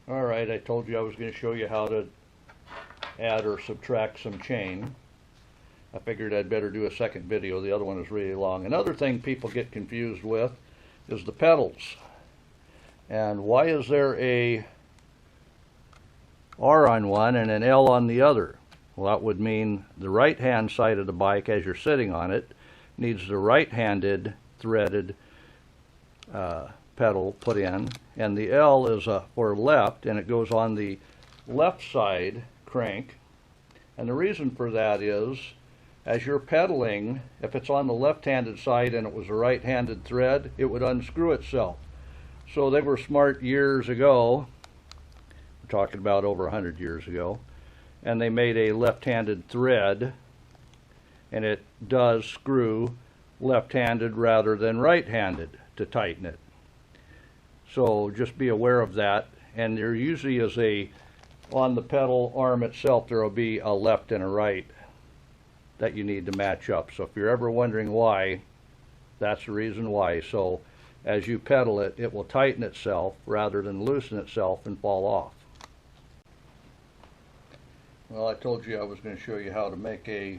Alright, I told you I was going to show you how to add or subtract some chain. I figured I'd better do a second video. The other one is really long. Another thing people get confused with is the pedals. And why is there a R on one and an L on the other? Well, that would mean the right hand side of the bike as you're sitting on it needs the right-handed threaded pedal put in, and the L is for left, and it goes on the left side crank. And the reason for that is, as you're pedaling, if it's on the left-handed side and it was a right-handed thread, it would unscrew itself. So they were smart years ago, we're talking about over 100 years ago, and they made a left-handed thread, and it does screw left-handed rather than right-handed to tighten it. So just be aware of that. And there usually is on the pedal arm itself, there will be a left and a right that you need to match up. So if you're ever wondering why, that's the reason why. So as you pedal it, it will tighten itself rather than loosen itself and fall off. Well, I told you I was going to show you how to make a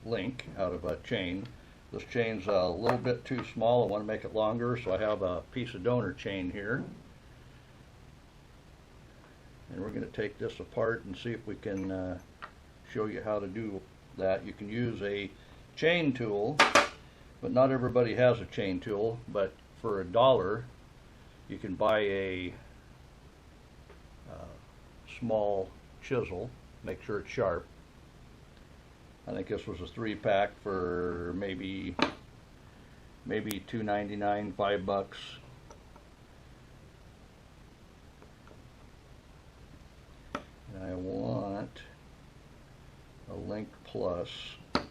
link out of a chain. This chain's a little bit too small. I want to make it longer, so I have a piece of donor chain here. And we're going to take this apart and see if we can show you how to do that. You can use a chain tool, but not everybody has a chain tool. But for $1, you can buy a small chisel. Make sure it's sharp. I think this was a 3-pack for maybe $2.99, $5. And I want a Link Plus. And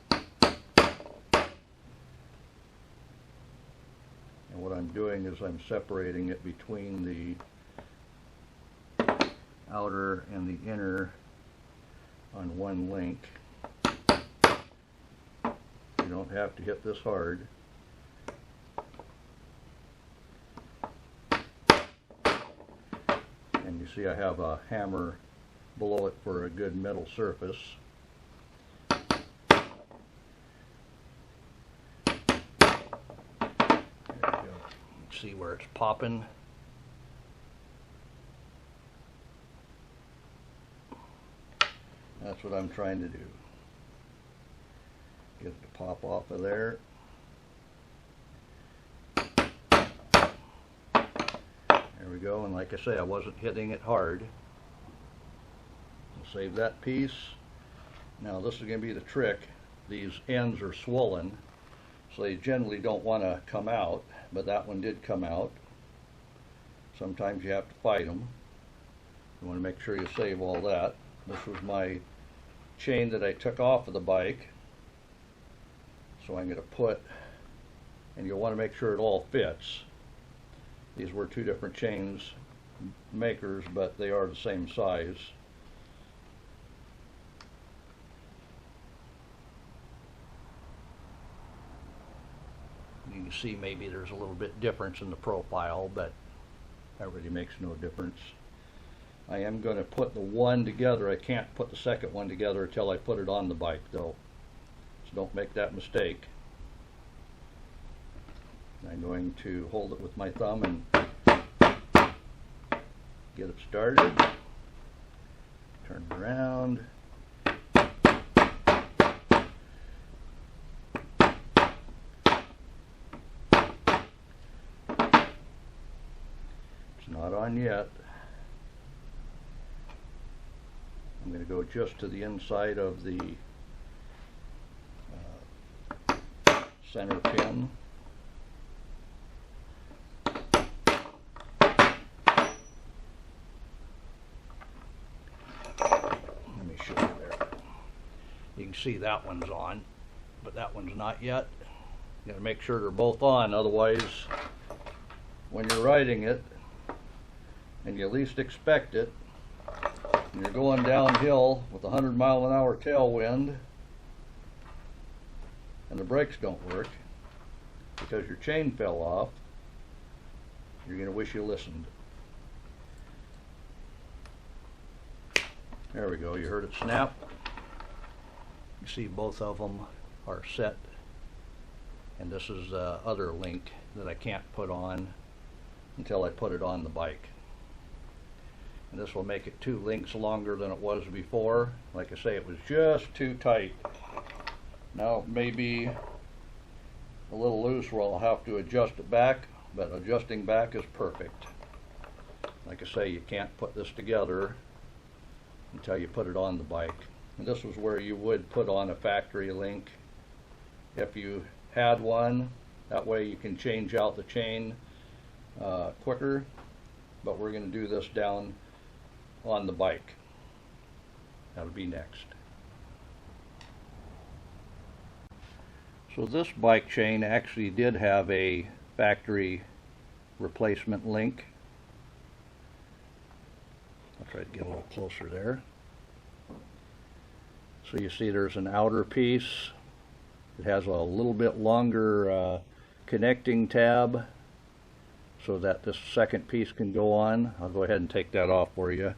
what I'm doing is I'm separating it between the outer and the inner on one link. You don't have to hit this hard. And you see I have a hammer below it for a good metal surface. There we go. See where it's popping. That's what I'm trying to do. Get it to pop off of there. There we go, and like I say, I wasn't hitting it hard. I'll save that piece. Now this is going to be the trick. These ends are swollen, so they generally don't want to come out, but that one did come out. Sometimes you have to fight them. You want to make sure you save all that. This was my chain that I took off of the bike. So I'm going to put, and you'll want to make sure it all fits. These were two different chains makers, but they are the same size. You can see maybe there's a little bit difference in the profile, but that really makes no difference. I am going to put the one together. I can't put the second one together until I put it on the bike, though. So don't make that mistake. I'm going to hold it with my thumb and get it started. Turn it around. It's not on yet. I'm going to go just to the inside of the center pin. Let me show you there. You can see that one's on, but that one's not yet. You got to make sure they're both on, otherwise when you're riding it and you least expect it, and you're going downhill with a 100-mile-an-hour tailwind and the brakes don't work because your chain fell off, you're going to wish you listened. There we go, you heard it snap. You see both of them are set, and this is the other link that I can't put on until I put it on the bike. And this will make it 2 links longer than it was before. Like I say, it was just too tight. Now maybe a little loose where I'll have to adjust it back, but adjusting back is perfect. Like I say, you can't put this together until you put it on the bike. And this was where you would put on a factory link if you had one. That way you can change out the chain quicker. But we're going to do this down on the bike. That'll be next. So this bike chain actually did have a factory replacement link. I'll try to get a little closer there. So you see there's an outer piece. It has a little bit longer connecting tab so that this second piece can go on. I'll go ahead and take that off for you.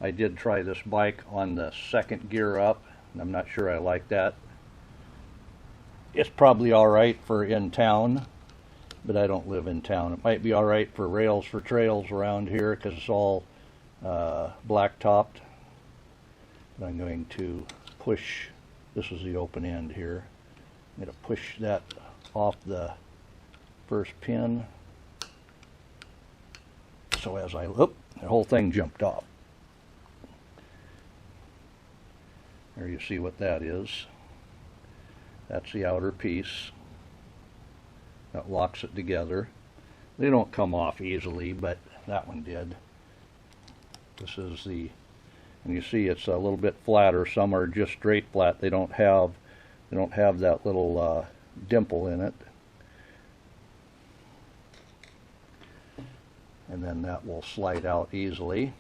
I did try this bike on the second gear up, and I'm not sure I like that. It's probably alright for in town, but I don't live in town. It might be alright for rails for trails around here because it's all black topped. But I'm going to push, this is the open end here. I'm going to push that off the first pin. So as I look, the whole thing jumped off. There you see what that is. That's the outer piece that locks it together. They don't come off easily, but that one did. This is the, and you see it's a little bit flatter. Some are just straight flat. They don't have that little dimple in it. And then that will slide out easily.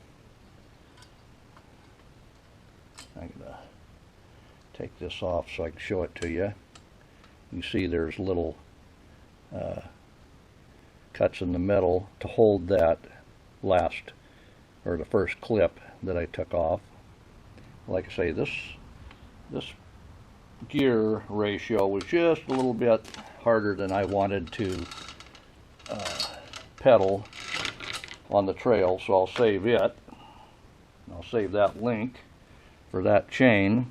I'm gonna take this off so I can show it to you. You see there's little cuts in the metal to hold that last, or the first clip that I took off. Like I say, this gear ratio was just a little bit harder than I wanted to pedal on the trail, so I'll save it. I'll save that link for that chain.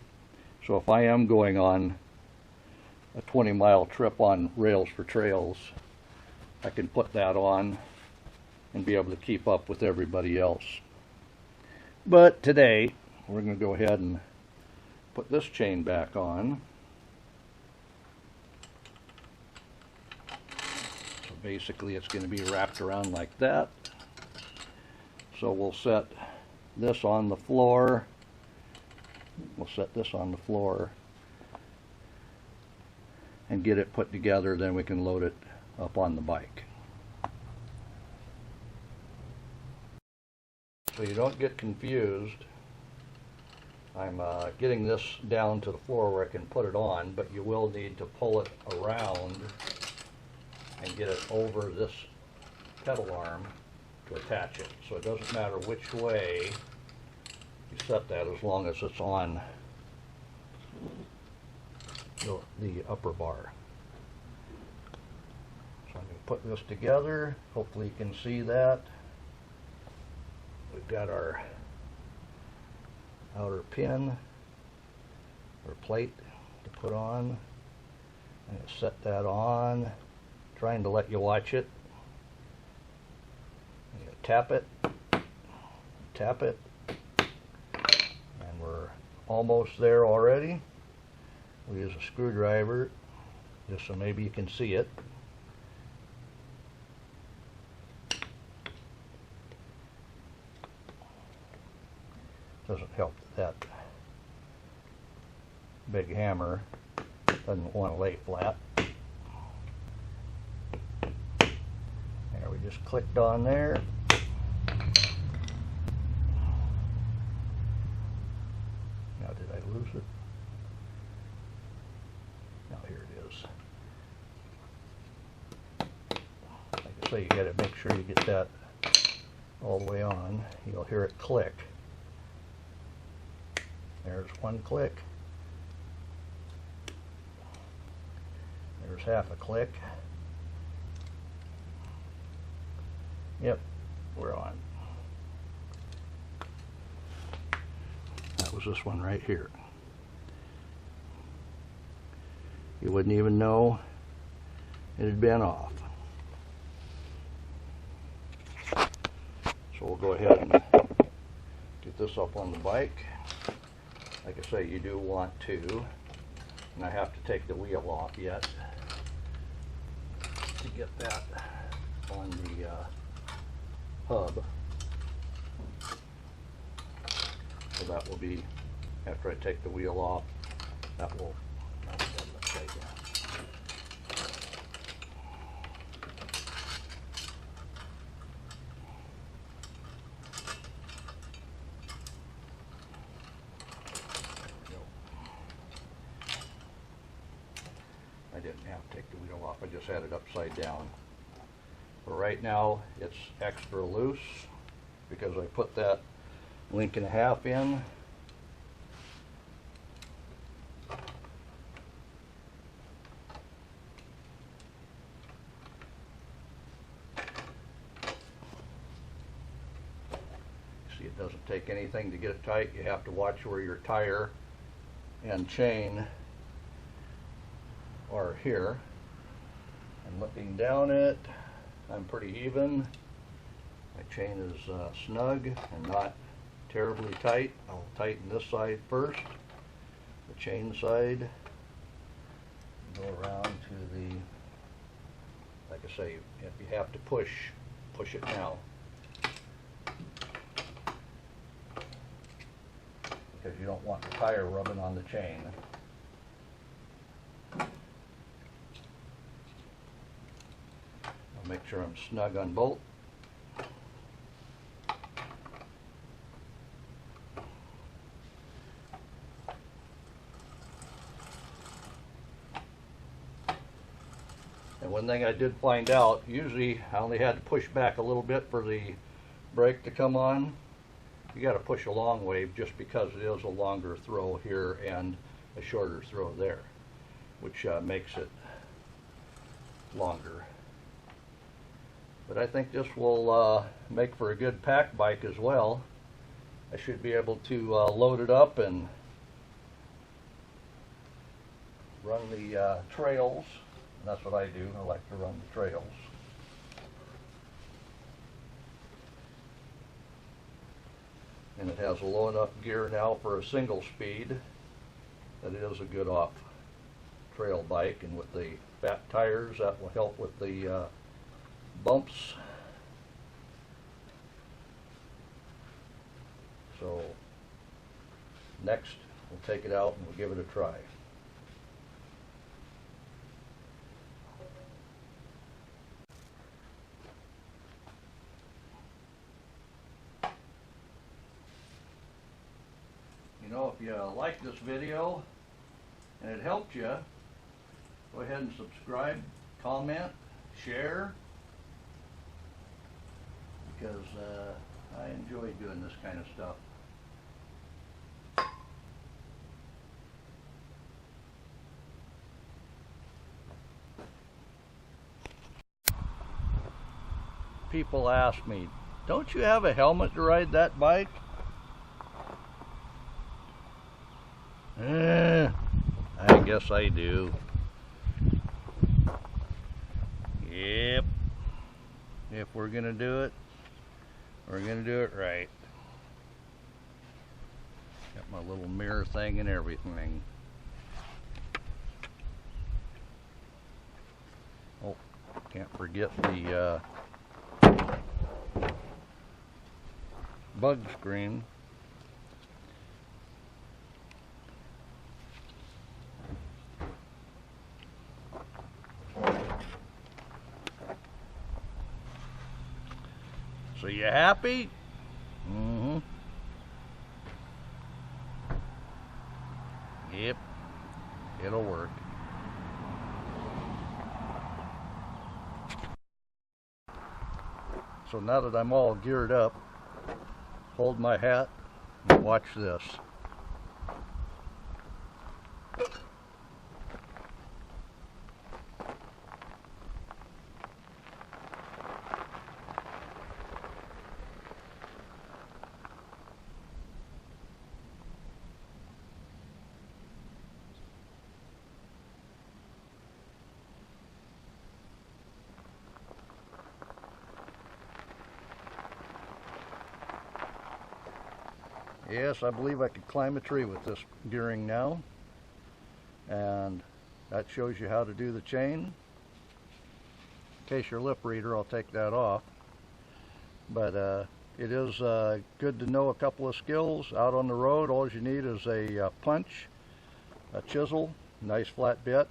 So if I am going on a 20-mile trip on Rails for Trails, I can put that on and be able to keep up with everybody else. But today, we're going to go ahead and put this chain back on. So basically it's going to be wrapped around like that. So we'll set this on the floor. We'll set this on the floor and get it put together, then we can load it up on the bike. So you don't get confused, I'm getting this down to the floor where I can put it on, but you will need to pull it around and get it over this pedal arm to attach it. So it doesn't matter which way you set that as long as it's on the upper bar. So I'm going to put this together. Hopefully you can see that. We've got our outer pin or plate to put on. I'm going to set that on, trying to let you watch it. I'm going to tap it, and we're almost there already. We'll use a screwdriver just so maybe you can see it. Doesn't help that big hammer doesn't want to lay flat. There, we just clicked on there. Now, did I lose it? Now, here it is. Like I say, you got to make sure you get that all the way on. You'll hear it click. There's one click. There's half a click. Yep, we're on. That was this one right here. You wouldn't even know it had been off. So we'll go ahead and get this up on the bike. Like I say, you do want to, and I have to take the wheel off yet to get that on the hub. So that will be, after I take the wheel off, that will upside down. I didn't have to take the wheel off, I just had it upside down. But right now it's extra loose because I put that link and a half in. See, it doesn't take anything to get it tight. You have to watch where your tire and chain are here. And looking down it, I'm pretty even. My chain is snug and not terribly tight. I'll tighten this side first, the chain side. Go around to the, like I say, if you have to push it now. Because you don't want the tire rubbing on the chain. I'll make sure I'm snug on both. And one thing I did find out, usually I only had to push back a little bit for the brake to come on. You got to push a long way just because it is a longer throw here and a shorter throw there, which makes it longer. But I think this will make for a good pack bike as well. I should be able to load it up and run the trails. And that's what I do. I like to run the trails. And it has a low enough gear now for a single speed that it is a good off trail bike. And with the fat tires, that will help with the bumps. So next we'll take it out and we'll give it a try. You know, if you like this video and it helped you, go ahead and subscribe, comment, share, because I enjoy doing this kind of stuff. People ask me, don't you have a helmet to ride that bike? I guess I do. Yep. If we're gonna do it, we're gonna do it right. Got my little mirror thing and everything. Oh, can't forget the bug screen. So you happy? Mm-hmm. Yep, it'll work. So now that I'm all geared up, hold my hat and watch this. Yes, I believe I could climb a tree with this gearing now. And that shows you how to do the chain. In case you're a lip reader, I'll take that off. But it is good to know a couple of skills. Out on the road, all you need is a punch, a chisel, nice flat bit.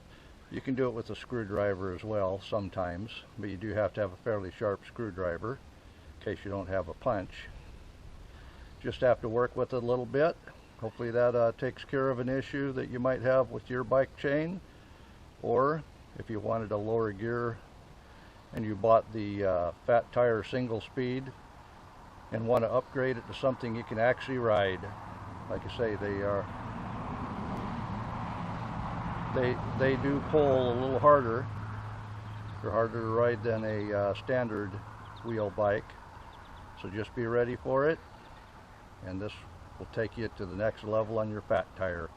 You can do it with a screwdriver as well sometimes, but you do have to have a fairly sharp screwdriver in case you don't have a punch. Just have to work with it a little bit. Hopefully that takes care of an issue that you might have with your bike chain, or if you wanted a lower gear and you bought the Fat Tire single speed and want to upgrade it to something you can actually ride. Like I say, they do pull a little harder. They're harder to ride than a standard wheel bike, so just be ready for it, and this will take you to the next level on your Fat Tire.